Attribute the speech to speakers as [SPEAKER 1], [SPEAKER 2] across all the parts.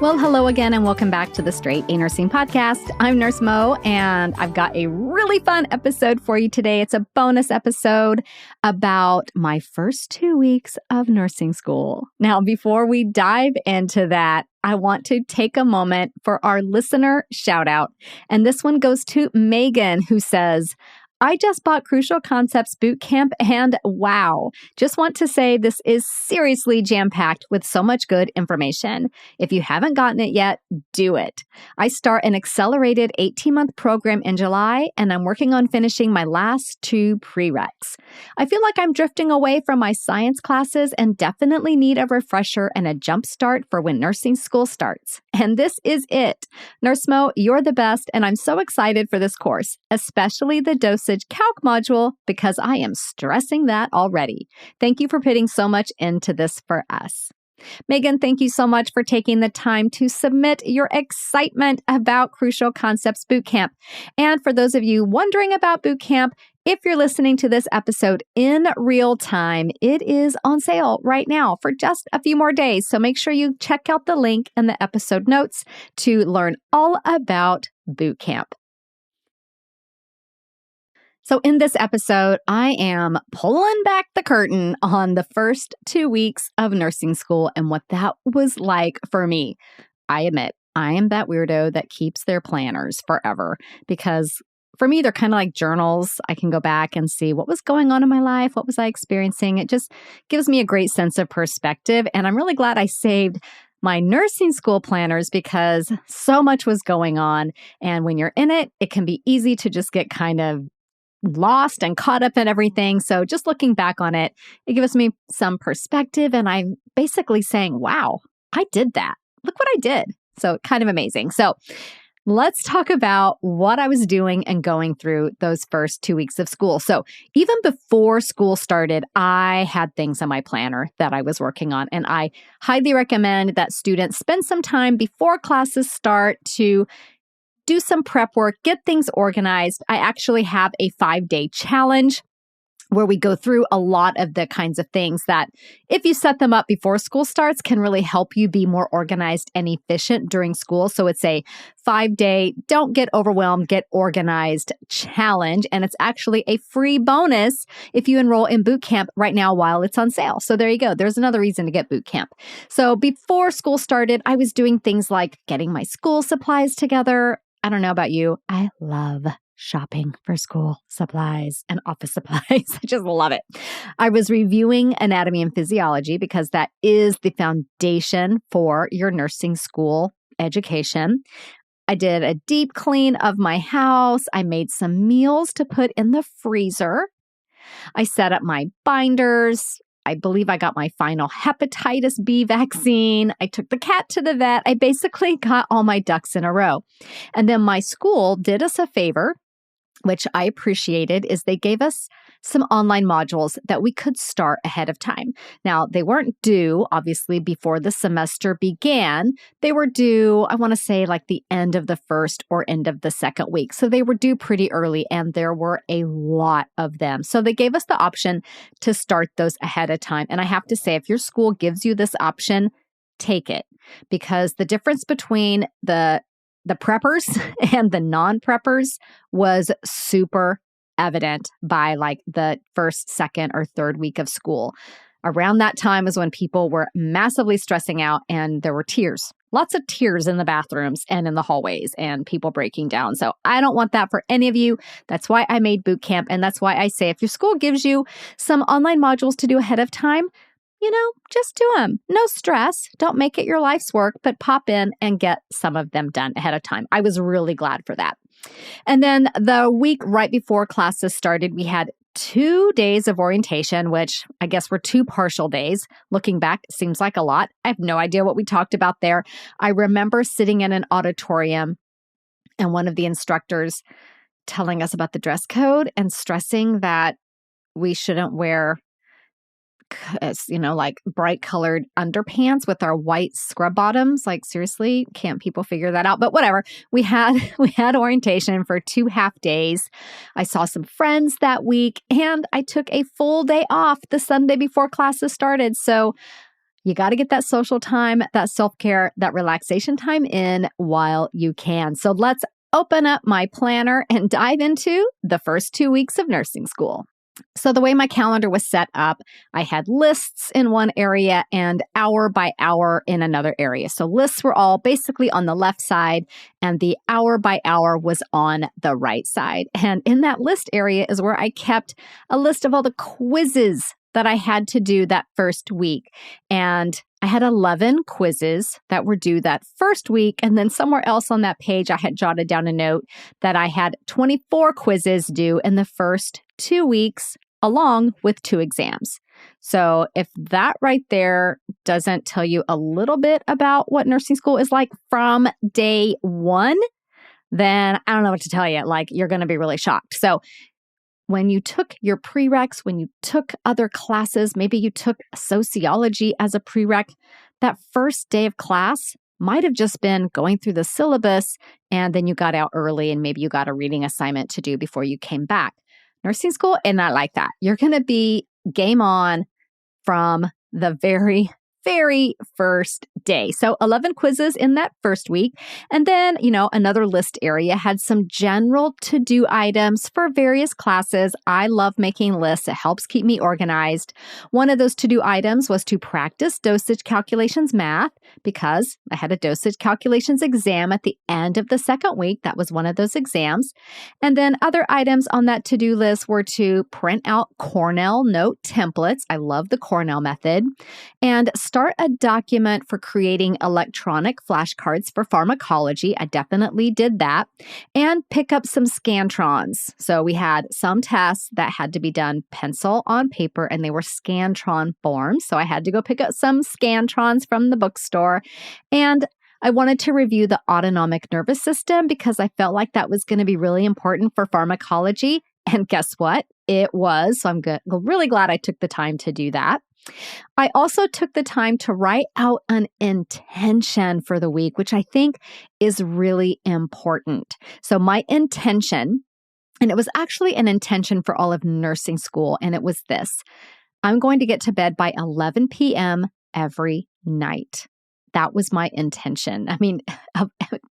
[SPEAKER 1] Well, hello again, and welcome back to the Straight A Nursing Podcast. I'm Nurse Mo, and I've got a really fun episode for you today. It's a bonus episode about my first 2 weeks of nursing school. Now, before we dive into that, I want to take a moment for our listener shout out. And this one goes to Megan, who says, I just bought Crucial Concepts Bootcamp and wow, just want to say this is seriously jam-packed with so much good information. If you haven't gotten it yet, do it. I start an accelerated 18-month program in July, and I'm working on finishing my last 2 prereqs. I feel like I'm drifting away from my science classes and definitely need a refresher and a jump start for when nursing school starts. And this is it. Nurse Mo, you're the best, and I'm so excited for this course, especially the dosage calc module, because I am stressing that already. Thank you for putting so much into this for us. Megan, thank you so much for taking the time to submit your excitement about Crucial Concepts Bootcamp. And for those of you wondering about Bootcamp, if you're listening to this episode in real time, it is on sale right now for just a few more days. So make sure you check out the link in the episode notes to learn all about Bootcamp. So in this episode, I am pulling back the curtain on the first 2 weeks of nursing school and what that was like for me. I admit, I am that weirdo that keeps their planners forever because for me, they're kind of like journals. I can go back and see what was going on in my life, what was I experiencing. It just gives me a great sense of perspective. And I'm really glad I saved my nursing school planners because so much was going on. And when you're in it, it can be easy to just get kind of lost and caught up in everything. So just looking back on it, it gives me some perspective. And I'm basically saying, wow, I did that. Look what I did. So kind of amazing. So let's talk about what I was doing and going through those first 2 weeks of school. So even before school started, I had things on my planner that I was working on. And I highly recommend that students spend some time before classes start to do some prep work, get things organized. I actually have a 5-day challenge where we go through a lot of the kinds of things that, if you set them up before school starts, can really help you be more organized and efficient during school. So it's a 5-day, don't get overwhelmed, get organized challenge. And it's actually a free bonus if you enroll in Bootcamp right now while it's on sale. So there you go. There's another reason to get Bootcamp. So before school started, I was doing things like getting my school supplies together. I don't know about you. I love shopping for school supplies and office supplies. I just love it. I was reviewing anatomy and physiology because that is the foundation for your nursing school education. I did a deep clean of my house. I made some meals to put in the freezer. I set up my binders. I believe I got my final hepatitis B vaccine. I took the cat to the vet. I basically got all my ducks in a row. And then my school did us a favor, which I appreciated, is they gave us some online modules that we could start ahead of time. Now, they weren't due, obviously, before the semester began. They were due, I want to say, like the end of the first or end of the second week. So they were due pretty early, and there were a lot of them. So they gave us the option to start those ahead of time. And I have to say, if your school gives you this option, take it. Because the difference between the preppers and the non-preppers was super evident by like the first, second, or third week of school. Around that time is when people were massively stressing out and there were tears, lots of tears in the bathrooms and in the hallways and people breaking down. So I don't want that for any of you. That's why I made Bootcamp. And that's why I say if your school gives you some online modules to do ahead of time, just do them. No stress. Don't make it your life's work, but pop in and get some of them done ahead of time. I was really glad for that. And then the week right before classes started, we had 2 days of orientation, which I guess were 2 partial days. Looking back, seems like a lot. I have no idea what we talked about there. I remember sitting in an auditorium and one of the instructors telling us about the dress code and stressing that we shouldn't wear like bright colored underpants with our white scrub bottoms. Like, seriously, can't people figure that out? But whatever. We had orientation for 2 half days. I saw some friends that week and I took a full day off the Sunday before classes started. So You got to get that social time, that self-care, that relaxation time in while you can. So let's open up my planner and dive into the first 2 weeks of nursing school. So the way my calendar was set up, I had lists in one area and hour by hour in another area. So lists were all basically on the left side and the hour by hour was on the right side. And in that list area is where I kept a list of all the quizzes that I had to do that first week. And I had 11 quizzes that were due that first week. And then somewhere else on that page, I had jotted down a note that I had 24 quizzes due in the first 2 weeks, along with 2 exams. So if that right there doesn't tell you a little bit about what nursing school is like from day one, then I don't know what to tell you. Like, you're going to be really shocked. So when you took your prereqs, when you took other classes, maybe you took sociology as a prereq, that first day of class might have just been going through the syllabus and then you got out early and maybe you got a reading assignment to do before you came back. Nursing school is not like that. You're going to be game on from the very first day. So 11 quizzes in that first week. And then, another list area had some general to-do items for various classes. I love making lists. It helps keep me organized. One of those to-do items was to practice dosage calculations math because I had a dosage calculations exam at the end of the second week. That was one of those exams. And then other items on that to-do list were to print out Cornell note templates. I love the Cornell method. And start a document for creating electronic flashcards for pharmacology. I definitely did that. And pick up some Scantrons. So we had some tests that had to be done pencil on paper, and they were Scantron forms. So I had to go pick up some Scantrons from the bookstore. And I wanted to review the autonomic nervous system because I felt like that was going to be really important for pharmacology. And guess what? It was. So I'm really glad I took the time to do that. I also took the time to write out an intention for the week, which I think is really important. So my intention, and it was actually an intention for all of nursing school, and it was this: I'm going to get to bed by 11 p.m. every night. That was my intention. I mean,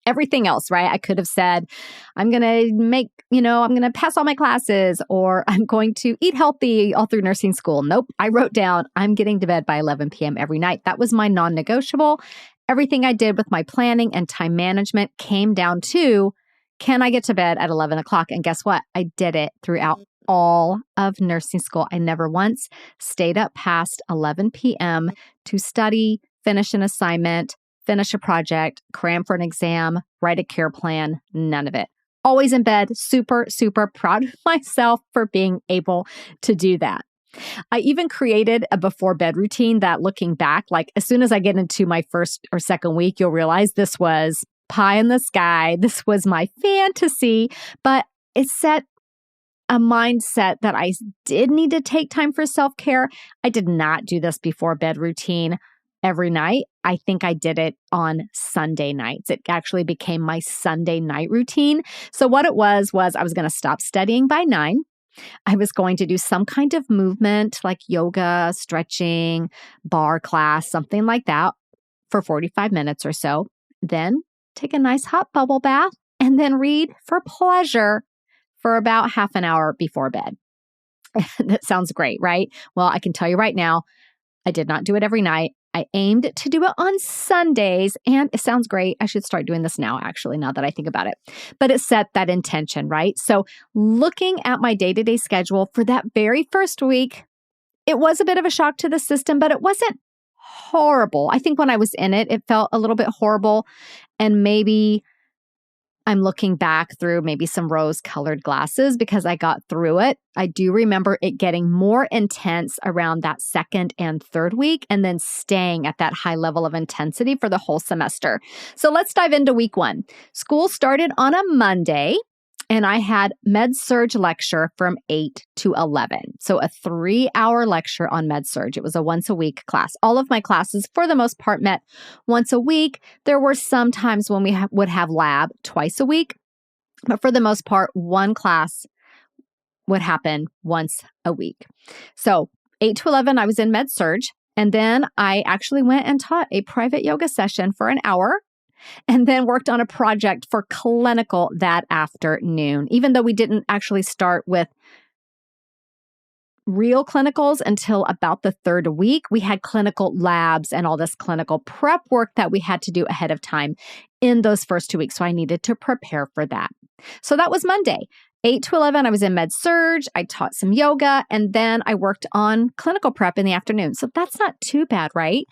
[SPEAKER 1] everything else, right? I could have said, I'm going to pass all my classes, or I'm going to eat healthy all through nursing school. Nope. I wrote down, I'm getting to bed by 11 p.m. every night. That was my non-negotiable. Everything I did with my planning and time management came down to, can I get to bed at 11 o'clock? And guess what? I did it throughout all of nursing school. I never once stayed up past 11 p.m. to study, finish an assignment, finish a project, cram for an exam, write a care plan, none of it. Always in bed, super, super proud of myself for being able to do that. I even created a before bed routine that, looking back, like as soon as I get into my first or second week, you'll realize this was pie in the sky. This was my fantasy, but it set a mindset that I did need to take time for self-care. I did not do this before bed routine every night. I think I did it on Sunday nights. It actually became my Sunday night routine. So what it was I was going to stop studying by 9. I was going to do some kind of movement like yoga, stretching, bar class, something like that for 45 minutes or so. Then take a nice hot bubble bath and then read for pleasure for about half an hour before bed. That sounds great, right? Well, I can tell you right now, I did not do it every night. I aimed to do it on Sundays, and it sounds great. I should start doing this now, actually, now that I think about it. But it set that intention, right? So looking at my day-to-day schedule for that very first week, it was a bit of a shock to the system, but it wasn't horrible. I think when I was in it, it felt a little bit horrible, and maybe I'm looking back through maybe some rose-colored glasses because I got through it. I do remember it getting more intense around that second and third week and then staying at that high level of intensity for the whole semester. So let's dive into week 1. School started on a Monday, and I had med-surg lecture from 8 to 11. So a 3-hour lecture on med-surg. It was a once-a-week class. All of my classes, for the most part, met once a week. There were some times when we would have lab twice a week, but for the most part, one class would happen once a week. So 8 to 11, I was in med-surg. And then I actually went and taught a private yoga session for an hour and then worked on a project for clinical that afternoon. Even though we didn't actually start with real clinicals until about the third week, we had clinical labs and all this clinical prep work that we had to do ahead of time in those first 2 weeks. So I needed to prepare for that. So that was Monday. 8 to 11, I was in med surg. I taught some yoga, and then I worked on clinical prep in the afternoon. So that's not too bad, right?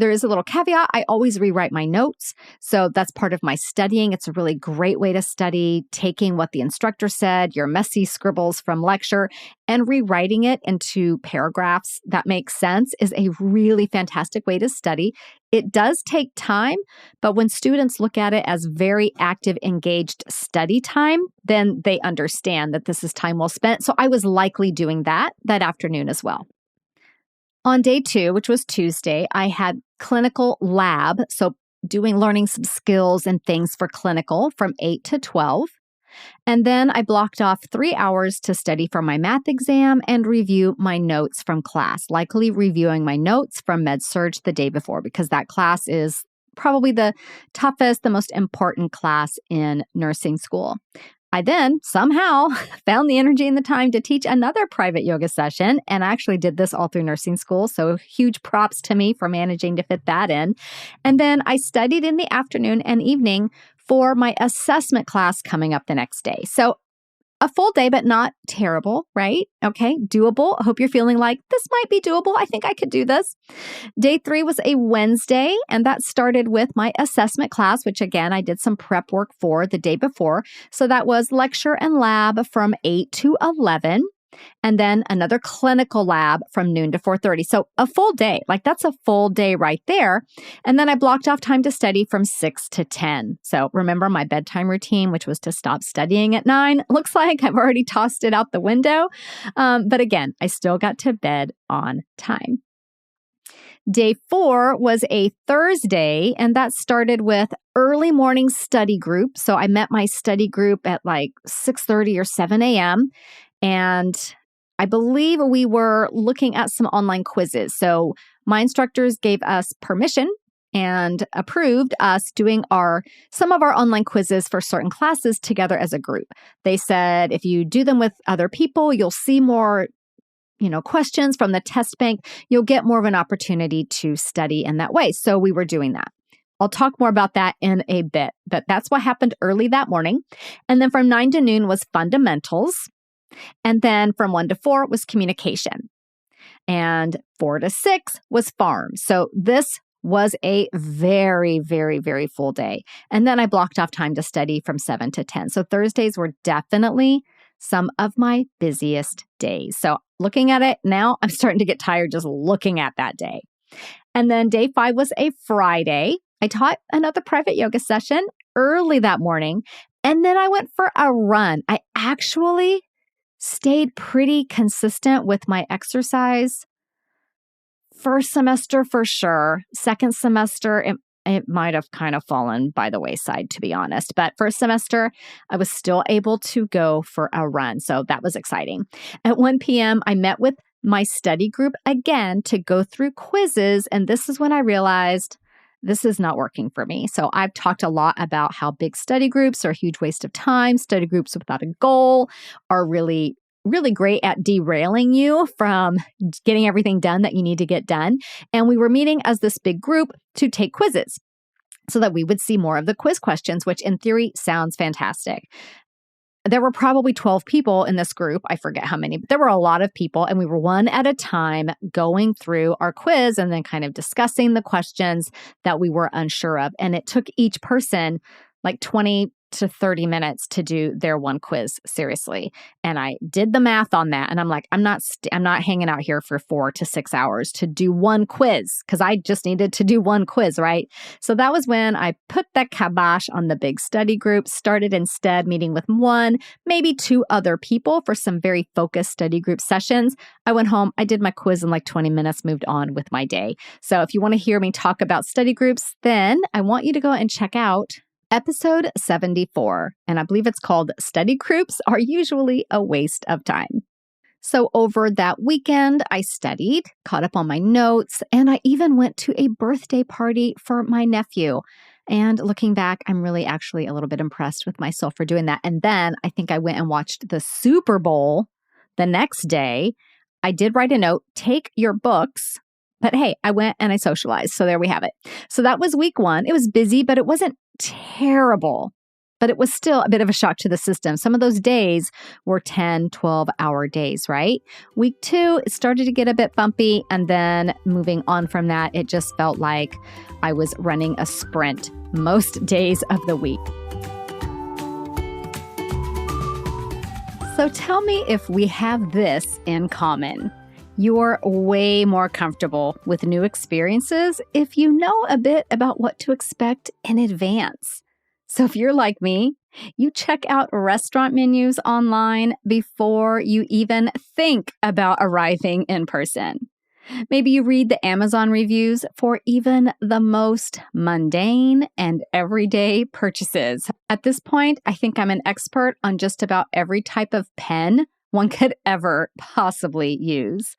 [SPEAKER 1] There is a little caveat. I always rewrite my notes. So that's part of my studying. It's a really great way to study, taking what the instructor said, your messy scribbles from lecture, and rewriting it into paragraphs that make sense is a really fantastic way to study. It does take time, but when students look at it as very active, engaged study time, then they understand that this is time well spent. So I was likely doing that afternoon as well. On day 2, which was Tuesday, I had clinical lab, so learning some skills and things for clinical from 8 to 12. And then I blocked off 3 hours to study for my math exam and review my notes from class, likely reviewing my notes from med surg the day before, because that class is probably the toughest, the most important class in nursing school. I then somehow found the energy and the time to teach another private yoga session, and I actually did this all through nursing school, so huge props to me for managing to fit that in. And then I studied in the afternoon and evening for my assessment class coming up the next day. So a full day, but not terrible, right? Okay, doable. I hope you're feeling like this might be doable. I think I could do this. Day 3 was a Wednesday, and that started with my assessment class, which again, I did some prep work for the day before. So that was lecture and lab from 8 to 11. And then another clinical lab from noon to 4:30. So a full day, that's a full day right there. And then I blocked off time to study from 6 to 10. So remember my bedtime routine, which was to stop studying at 9. Looks like I've already tossed it out the window. But again, I still got to bed on time. Day 4 was a Thursday, and that started with early morning study group. So I met my study group at 6:30 or 7 a.m., and I believe we were looking at some online quizzes. So my instructors gave us permission and approved us doing some of our online quizzes for certain classes together as a group. They said, if you do them with other people, you'll see more questions from the test bank. You'll get more of an opportunity to study in that way. So we were doing that. I'll talk more about that in a bit, but that's what happened early that morning. And then from 9 to noon was fundamentals. And then from 1 to 4 was communication. And 4 to 6 was farm. So this was a very, very, very full day. And then I blocked off time to study from 7 to 10. So Thursdays were definitely some of my busiest days. So looking at it now, I'm starting to get tired just looking at that day. And then day 5 was a Friday. I taught another private yoga session early that morning. And then I went for a run. I actually stayed pretty consistent with my exercise. First semester for sure. Second semester, it might have kind of fallen by the wayside, to be honest. But first semester, I was still able to go for a run. So that was exciting. At 1 p.m., I met with my study group again to go through quizzes. And this is when I realized this is not working for me. So I've talked a lot about how big study groups are a huge waste of time. Study groups without a goal are really, really great at derailing you from getting everything done that you need to get done. And we were meeting as this big group to take quizzes so that we would see more of the quiz questions, which in theory sounds fantastic. There were probably 12 people in this group. I forget how many, but there were a lot of people, and we were one at a time going through our quiz and then kind of discussing the questions that we were unsure of. And it took each person 20 to 30 minutes to do their one quiz, seriously. And I did the math on that. And I'm like, I'm not hanging out here for 4 to 6 hours to do one quiz, because I just needed to do one quiz, right? So that was when I put that kibosh on the big study group, started instead meeting with 1, maybe 2 other people for some very focused study group sessions. I went home, I did my quiz in 20 minutes, moved on with my day. So if you want to hear me talk about study groups, then I want you to go and check out episode 74, and I believe it's called Study Groups Are Usually a Waste of Time. So over that weekend, I studied, caught up on my notes, and I even went to a birthday party for my nephew. And looking back, I'm really actually a little bit impressed with myself for doing that. And then I think I went and watched the Super Bowl the next day. I did write a note, take your books. But hey, I went and I socialized. So there we have it. So that was week 1. It was busy, but it wasn't terrible. But it was still a bit of a shock to the system. Some of those days were 10, 12-hour days, right? Week 2, it started to get a bit bumpy. And then moving on from that, it just felt like I was running a sprint most days of the week. So tell me if we have this in common. You're way more comfortable with new experiences if you know a bit about what to expect in advance. So if you're like me, you check out restaurant menus online before you even think about arriving in person. Maybe you read the Amazon reviews for even the most mundane and everyday purchases. At this point, I think I'm an expert on just about every type of pen one could ever possibly use.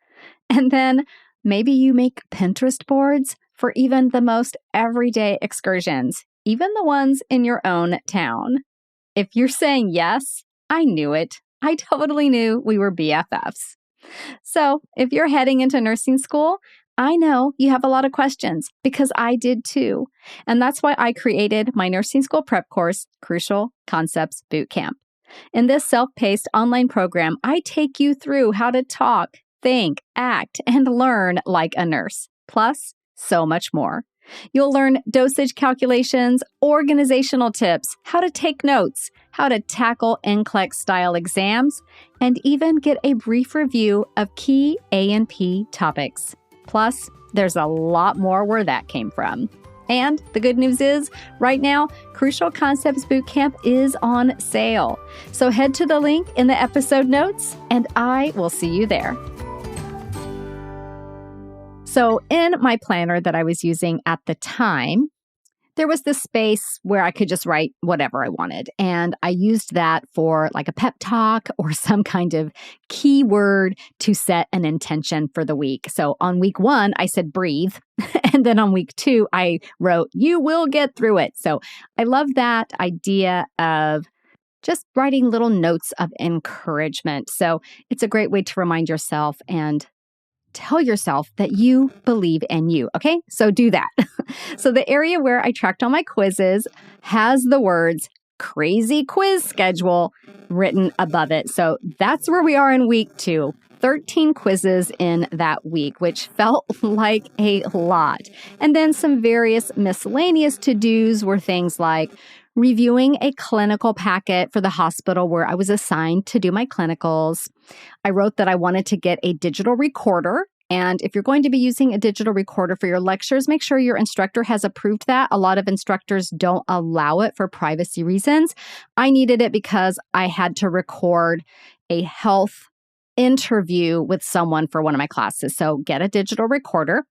[SPEAKER 1] And then maybe you make Pinterest boards for even the most everyday excursions, even the ones in your own town. If you're saying yes, I knew it. I totally knew we were BFFs. So if you're heading into nursing school, I know you have a lot of questions because I did too. And that's why I created my nursing school prep course, Crucial Concepts Bootcamp. In this self-paced online program, I take you through how to talk, think, act, and learn like a nurse, plus so much more. You'll learn dosage calculations, organizational tips, how to take notes, how to tackle NCLEX style exams, and even get a brief review of key A&P topics. Plus, there's a lot more where that came from. And the good news is, right now, Crucial Concepts Bootcamp is on sale. So head to the link in the episode notes, and I will see you there. So in my planner that I was using at the time, there was this space where I could just write whatever I wanted. And I used that for like a pep talk or some kind of keyword to set an intention for the week. So on week 1, I said breathe. And then on week 2, I wrote, you will get through it. So I love that idea of just writing little notes of encouragement. So it's a great way to remind yourself and tell yourself that you believe in you. Okay, so do that. So the area where I tracked all my quizzes has the words crazy quiz schedule written above it. So that's where we are in week 2. 13 quizzes in that week, which felt like a lot. And then some various miscellaneous to-dos were things like reviewing a clinical packet for the hospital where I was assigned to do my clinicals. I wrote that I wanted to get a digital recorder. And if you're going to be using a digital recorder for your lectures, make sure your instructor has approved that. A lot of instructors don't allow it for privacy reasons. I needed it because I had to record a health interview with someone for one of my classes. So get a digital recorder.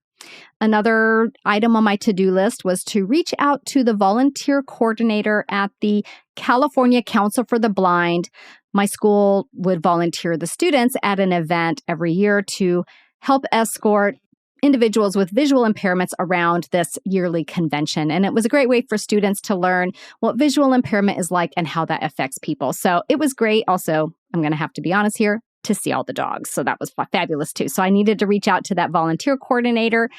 [SPEAKER 1] Another item on my to-do list was to reach out to the volunteer coordinator at the California Council for the Blind. My school would volunteer the students at an event every year to help escort individuals with visual impairments around this yearly convention. And it was a great way for students to learn what visual impairment is like and how that affects people. So it was great. Also, I'm going to have to be honest here, to see all the dogs. So that was fabulous too. So I needed to reach out to that volunteer coordinator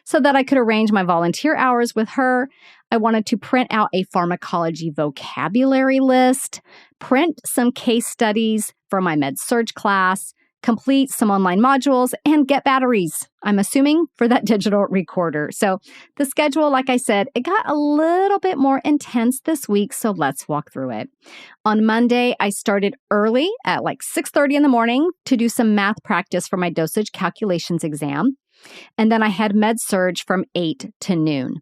[SPEAKER 1] so that I could arrange my volunteer hours with her. I wanted to print out a pharmacology vocabulary list, print some case studies for my med-surg class, complete some online modules, and get batteries, I'm assuming, for that digital recorder. So the schedule, like I said, it got a little bit more intense this week, so let's walk through it. On Monday, I started early at like 6:30 in the morning to do some math practice for my dosage calculations exam. And then I had med-surg from 8 to noon.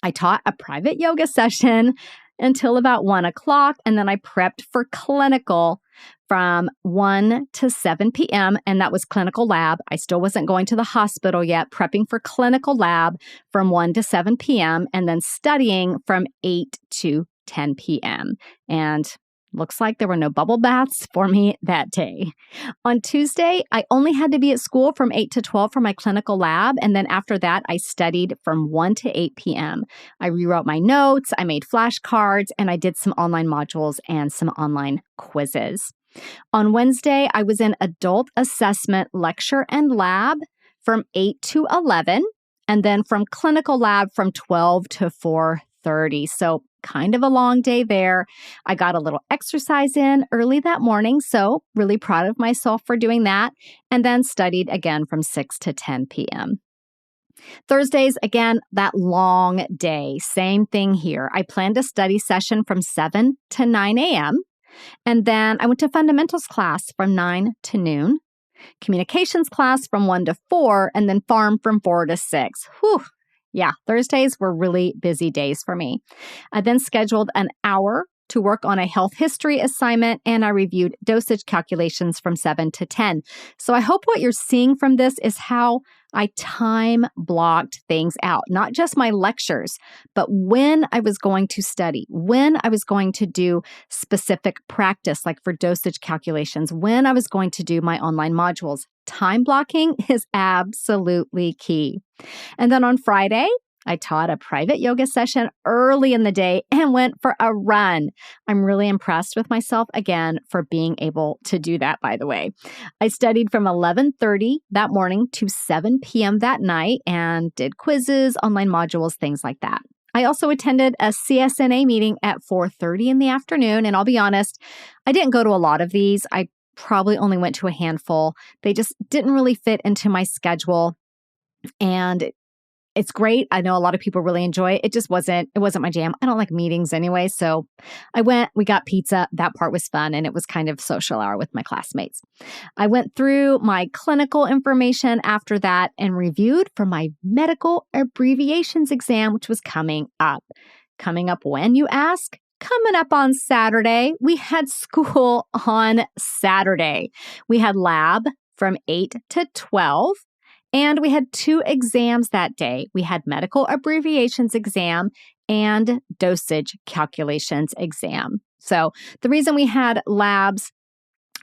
[SPEAKER 1] I taught a private yoga session until about 1 o'clock, and then I prepped for clinical from 1 to 7 p.m., and that was clinical lab. I still wasn't going to the hospital yet, prepping for clinical lab from 1 to 7 p.m., and then studying from 8 to 10 p.m. And Looks like there were no bubble baths for me that day. On Tuesday, I only had to be at school from 8 to 12 for my clinical lab. And then after that, I studied from 1 to 8 p.m. I rewrote my notes, I made flashcards, and I did some online modules and some online quizzes. On Wednesday, I was in adult assessment lecture and lab from 8 to 11, and then from clinical lab from 12 to 4:30. So kind of a long day there. I got a little exercise in early that morning, so really proud of myself for doing that, and then studied again from 6 to 10 p.m. Thursdays, again, that long day. Same thing here. I planned a study session from 7 to 9 a.m., and then I went to fundamentals class from 9 to noon, communications class from 1 to 4, and then farm from 4 to 6. Whew. Yeah, Thursdays were really busy days for me. I then scheduled an hour to work on a health history assignment, and I reviewed dosage calculations from 7 to 10. So I hope what you're seeing from this is how I time blocked things out, not just my lectures, but when I was going to study, when I was going to do specific practice, like for dosage calculations, when I was going to do my online modules. Time blocking is absolutely key. And then on Friday, I taught a private yoga session early in the day and went for a run. I'm really impressed with myself again for being able to do that, by the way. I studied from 11:30 that morning to 7 p.m. that night and did quizzes, online modules, things like that. I also attended a CSNA meeting at 4:30 in the afternoon, and I'll be honest, I didn't go to a lot of these. I probably only went to a handful. They just didn't really fit into my schedule, and it's great. I know a lot of people really enjoy it. It wasn't my jam. I don't like meetings anyway. So I went, we got pizza. That part was fun. And it was kind of social hour with my classmates. I went through my clinical information after that and reviewed for my medical abbreviations exam, which was coming up. Coming up when, you ask? Coming up on Saturday. We had school on Saturday. We had lab from 8 to 12. And we had 2 exams that day. We had medical abbreviations exam and dosage calculations exam. So the reason we had labs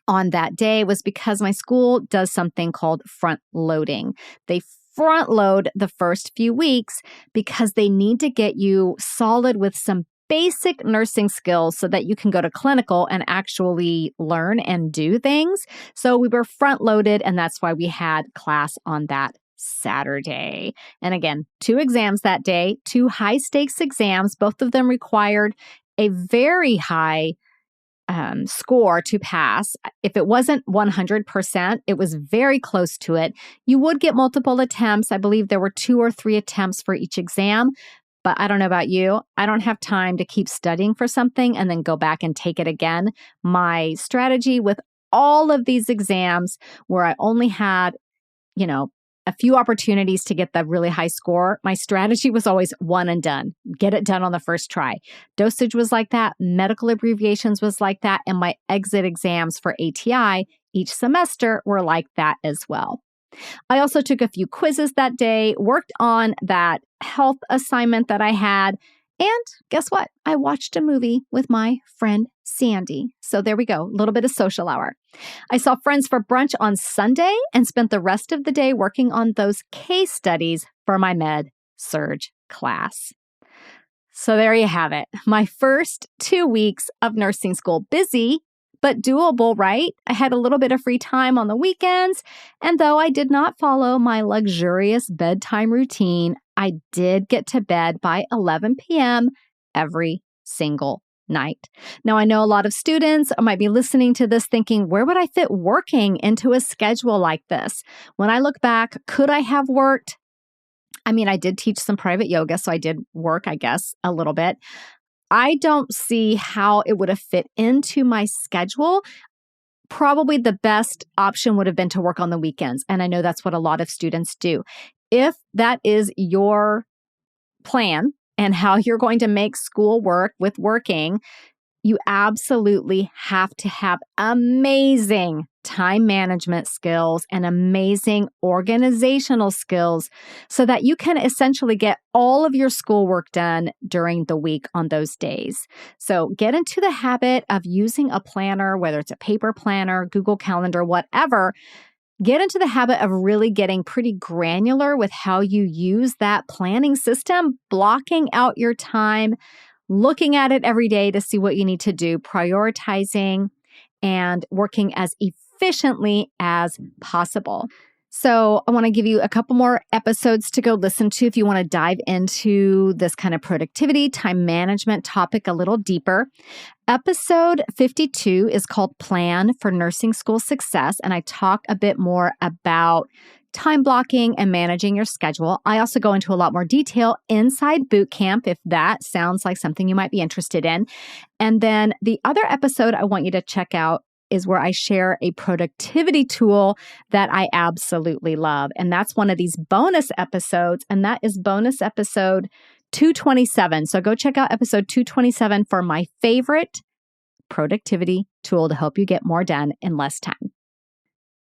[SPEAKER 1] on that day was because my school does something called front loading. They front load the first few weeks because they need to get you solid with some basic nursing skills so that you can go to clinical and actually learn and do things. So we were front loaded, and that's why we had class on that Saturday. And again, 2 exams that day, 2 high stakes exams. Both of them required a very high score to pass. If it wasn't 100%, it was very close to it. You would get multiple attempts. I believe there were 2 or 3 attempts for each exam. But I don't know about you. I don't have time to keep studying for something and then go back and take it again. My strategy with all of these exams where I only had, a few opportunities to get the really high score, my strategy was always one and done. Get it done on the first try. Dosage was like that. Medical abbreviations was like that. And my exit exams for ATI each semester were like that as well. I also took a few quizzes that day, worked on that health assignment that I had, and guess what? I watched a movie with my friend Sandy. So there we go, a little bit of social hour. I saw friends for brunch on Sunday and spent the rest of the day working on those case studies for my med surge class. So there you have it. My first 2 weeks of nursing school. Busy, but doable, right? I had a little bit of free time on the weekends, and though I did not follow my luxurious bedtime routine, I did get to bed by 11 p.m. every single night. Now, I know a lot of students might be listening to this thinking, where would I fit working into a schedule like this? When I look back, could I have worked? I mean, I did teach some private yoga, so I did work, I guess, a little bit. I don't see how it would have fit into my schedule. Probably the best option would have been to work on the weekends. And I know that's what a lot of students do. If that is your plan and how you're going to make school work with working, you absolutely have to have amazing time management skills, and amazing organizational skills so that you can essentially get all of your schoolwork done during the week on those days. So get into the habit of using a planner, whether it's a paper planner, Google Calendar, whatever. Get into the habit of really getting pretty granular with how you use that planning system, blocking out your time, looking at it every day to see what you need to do, prioritizing, and working as efficiently as possible. So I want to give you a couple more episodes to go listen to if you want to dive into this kind of productivity, time management topic a little deeper. Episode 52 is called Plan for Nursing School Success, and I talk a bit more about time blocking and managing your schedule. I also go into a lot more detail inside boot camp if that sounds like something you might be interested in. And then the other episode I want you to check out is where I share a productivity tool that I absolutely love. And that's one of these bonus episodes, and that is bonus episode 227. So go check out episode 227 for my favorite productivity tool to help you get more done in less time.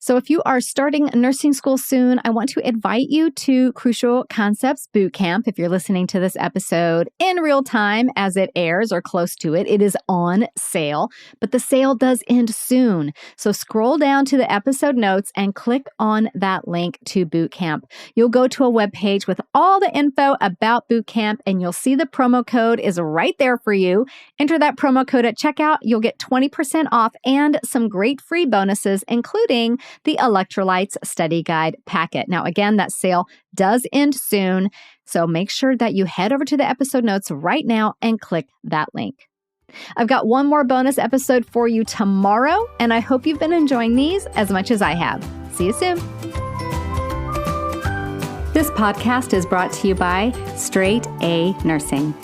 [SPEAKER 1] So if you are starting nursing school soon, I want to invite you to Crucial Concepts Bootcamp. If you're listening to this episode in real time as it airs or close to it, it is on sale, but the sale does end soon. So scroll down to the episode notes and click on that link to Bootcamp. You'll go to a webpage with all the info about Bootcamp, and you'll see the promo code is right there for you. Enter that promo code at checkout. You'll get 20% off and some great free bonuses, including the Electrolytes Study Guide packet. Now, again, that sale does end soon, so make sure that you head over to the episode notes right now and click that link. I've got one more bonus episode for you tomorrow, and I hope you've been enjoying these as much as I have. See you soon. This podcast is brought to you by Straight A Nursing.